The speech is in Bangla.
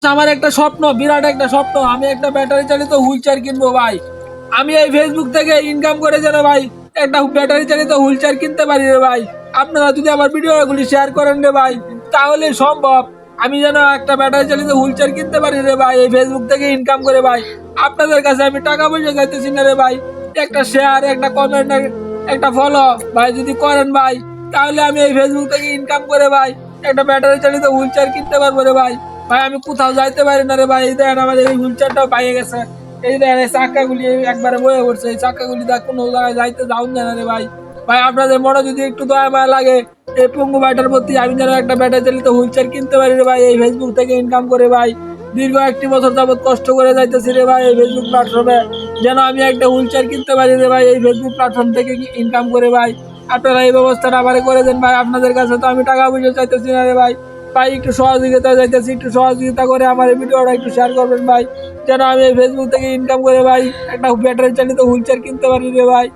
আমার একটা স্বপ্ন, বিরাট একটা স্বপ্ন, আমি একটা ব্যাটারি চালিত হুইল চেয়ার কিনবো ভাই। আমি এই ফেসবুক থেকে ইনকাম করে যেন ভাই একটা ব্যাটারি চালিত হুইল চেয়ার কিনতে পারি রে ভাই। আপনারা যদি আমার ভিডিওগুলি শেয়ার করেন রে ভাই, তাহলে সম্ভব আমি যেন একটা ব্যাটারি চালিত হুইল চেয়ার কিনতে পারি রে ভাই, এই ফেসবুক থেকে ইনকাম করে ভাই। আপনাদের কাছে আমি টাকা পয়সা চাইতেছি না রে ভাই, একটা শেয়ার, একটা কমেন্ট, একটা ফলো ভাই যদি করেন ভাই, তাহলে আমি এই ফেসবুক থেকে ইনকাম করে ভাই একটা ব্যাটারি চালিত হুইল চেয়ার কিনতে পারবো রে ভাই। ভাই আমি কোথাও যাইতে পারি না রে ভাই, এই দেখেন আমাদের এই হুইল চেয়ারটাও পাইয়ে গেছে। এই দেখেন এই চাক্কাগুলি একবারে বয়ে পড়ছে, এই চাক্কাগুলি দা কোনো জায়গায় যাইতে যাউন যায় না রে ভাই। ভাই আপনাদের মনে যদি একটু দয়া মায়া লাগে এই পঙ্গু ভাইটার প্রতি, আমি যেন একটা ব্যাটারি চালিত হুইল চেয়ার কিনতে পারি রে ভাই, এই ফেসবুক থেকে ইনকাম করে ভাই। দীর্ঘ 1 বছর যাবত কষ্ট করে যাইতেছি রে ভাই এই ফেসবুক প্ল্যাটফর্মে, যেন আমি একটা হুইল চেয়ার কিনতে পারি রে ভাই, এই ফেসবুক প্ল্যাটফর্ম থেকে ইনকাম করে ভাই। আপনারা এই ব্যবস্থাটা আমারে করে দেন ভাই, আপনাদের কাছে তো আমি টাকা পয়সা চাইতেছি না রে ভাই। ভাই একটু সহযোগিতা চাইতেছি, একটু সহযোগিতা করে আমার এই ভিডিওটা একটু শেয়ার করবেন ভাই, যেন আমি এই ফেসবুক থেকে ইনকাম করে ভাই একটা ব্যাটারি চালিত হুইল চেয়ার কিনতে পারি রে ভাই।